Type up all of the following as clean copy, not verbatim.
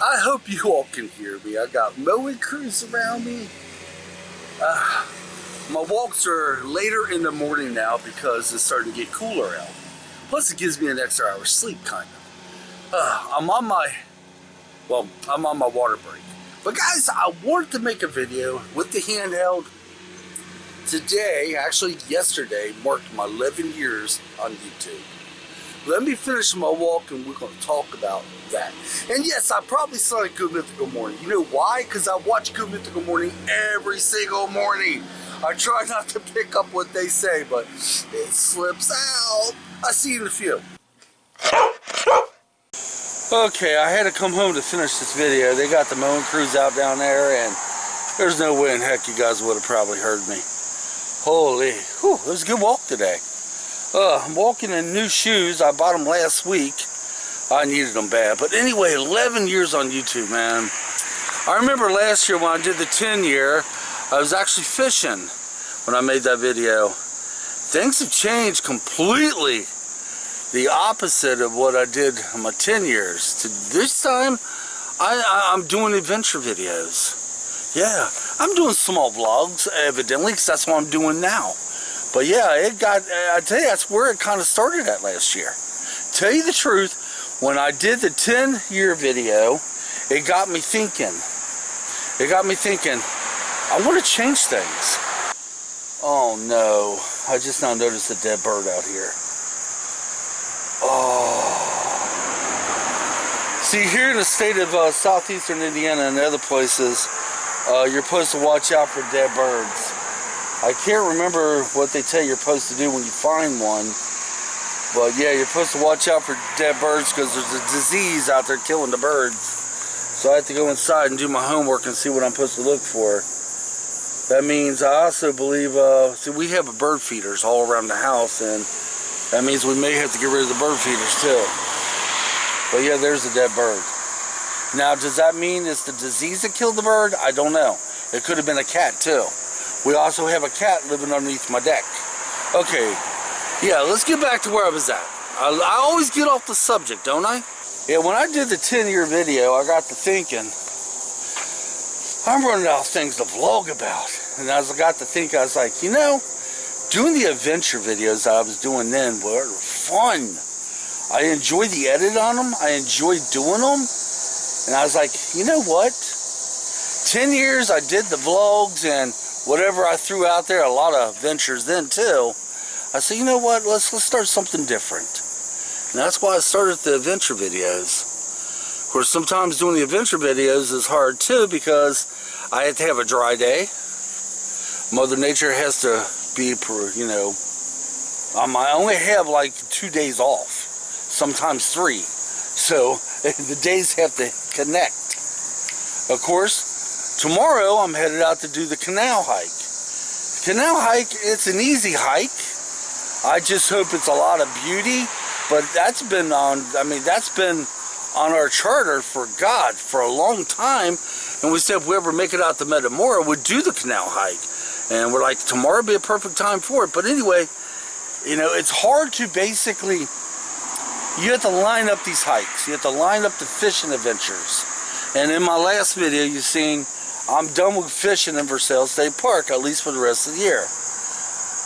I hope you all can hear me. I got mowing crews around me. My walks are later in the morning now because it's starting to get cooler out. Plus it gives me an extra hour's sleep, kind of. I'm on my water break. But guys, I wanted to make a video with the handheld. Today, actually yesterday, marked my 11 years on YouTube. Let me finish my walk and we're going to talk about that. And yes, I probably saw a Good Mythical Morning. You know why? Because I watch Good Mythical Morning every single morning. I try not to pick up what they say, but it slips out. I'll see you in a few. Okay, I had to come home to finish this video. They got the mowing crews out down there, and there's no way in heck you guys would have probably heard me. Holy, whew, it was a good walk today. I'm walking in new shoes. I bought them last week. I needed them bad. But anyway, 11 years on YouTube, man. I remember last year when I did the 10 year, I was actually fishing when I made that video. Things have changed completely. The opposite of what I did in my 10 years. This time, I'm doing adventure videos. Yeah, I'm doing small vlogs, evidently, because that's what I'm doing now. But yeah, I tell you, that's where it kind of started at last year. Tell you the truth, when I did the 10-year video, it got me thinking. I want to change things. Oh no, I just now noticed a dead bird out here. Oh. See, here in the state of southeastern Indiana and other places, you're supposed to watch out for dead birds. I can't remember what they tell you you're supposed to do when you find one. But yeah, you're supposed to watch out for dead birds because there's a disease out there killing the birds. So I have to go inside and do my homework and see what I'm supposed to look for. That means I also believe, see, we have bird feeders all around the house, and that means we may have to get rid of the bird feeders too. But yeah, there's a dead bird. Now, does that mean it's the disease that killed the bird? I don't know. It could have been a cat too. We also have a cat living underneath my deck. Okay, yeah, let's get back to where I was at. I always get off the subject, don't I? Yeah, when I did the 10-year video, I got to thinking, I'm running out of things to vlog about. And as I got to think, I was like, you know, doing the adventure videos that I was doing then were fun. I enjoyed the edit on them. I enjoyed doing them. And I was like, you know what? 10 years I did the vlogs and whatever I threw out there, a lot of ventures then too. I said, you know what? Let's start something different. And that's why I started the adventure videos. Of course, sometimes doing the adventure videos is hard too because I have to have a dry day. Mother Nature has to be, you know, I only have like 2 days off, sometimes 3. So the days have to connect. Of course, tomorrow I'm headed out to do the canal hike. Canal hike, it's an easy hike. I just hope it's a lot of beauty. But that's been on, that's been on our charter for a long time. And we said if we ever make it out to Metamora, we'd do the canal hike. And we're like, tomorrow would be a perfect time for it. But anyway, you know, it's hard to basically, you have to line up these hikes. You have to line up the fishing adventures. And in my last video, you've seen, I'm done with fishing in Versailles State Park, at least for the rest of the year.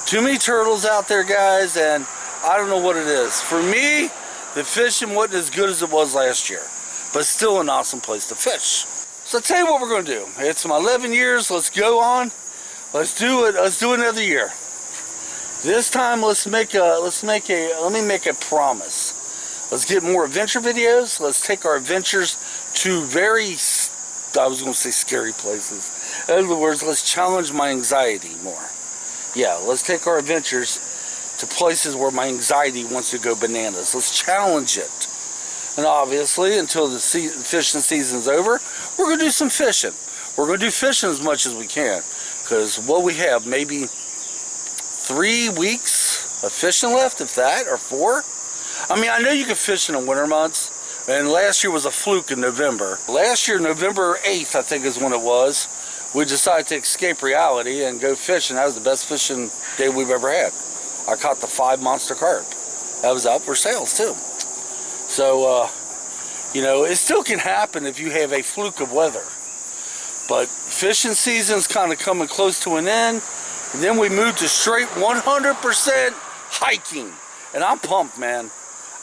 Too many turtles out there, guys, and I don't know what it is. For me, the fishing wasn't as good as it was last year, but still an awesome place to fish. So I'll tell you what we're going to do. It's my 11 years. Let's go on. Let's do it. Let's do another year. This time, let me make a promise. Let's get more adventure videos. Let's take our adventures to I was going to say scary places. In other words, let's challenge my anxiety more. Yeah, let's take our adventures to places where my anxiety wants to go bananas. Let's challenge it. And obviously, until the fishing season's over, we're going to do some fishing. We're going to do fishing as much as we can. Because what we have, maybe 3 weeks of fishing left, if that, or 4. I mean, I know you can fish in the winter months. And last year was a fluke in November. Last year, November 8th, I think is when it was, we decided to escape reality and go fishing. That was the best fishing day we've ever had. I caught the 5 monster carp. That was out for sales too. So, You know, it still can happen if you have a fluke of weather. But fishing season's kind of coming close to an end. And then we move to straight 100% hiking. And I'm pumped, man.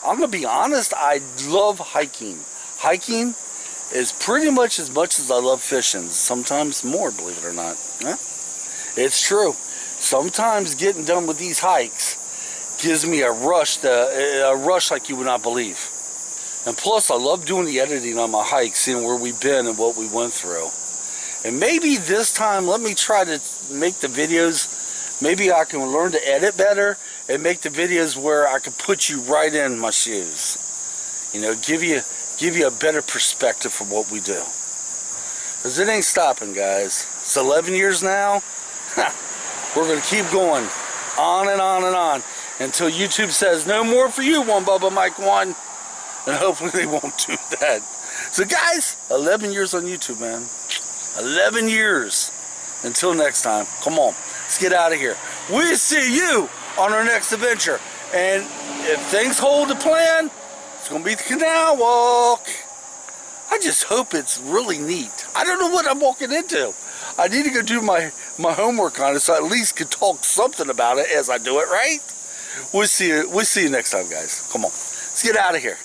I'm going to be honest, I love hiking. Hiking is pretty much as I love fishing. Sometimes more, believe it or not. Yeah? It's true. Sometimes getting done with these hikes gives me a rush like you would not believe. And plus, I love doing the editing on my hikes, seeing where we've been and what we went through. And maybe this time, let me try to make the videos, maybe I can learn to edit better and make the videos where I can put you right in my shoes. You know, give you a better perspective from what we do. Because it ain't stopping, guys. It's 11 years now. We're going to keep going on and on and on until YouTube says, no more for you, One Bubba Mike 1. And hopefully they won't do that. So guys, 11 years on YouTube, man. 11 years. Until next time, come on, let's get out of here. We'll see you on our next adventure. And if things hold to plan, it's going to be the canal walk. I just hope it's really neat. I don't know what I'm walking into. I need to go do my homework on it so I at least could talk something about it as I do it, right? We'll see you next time, guys. Come on, let's get out of here.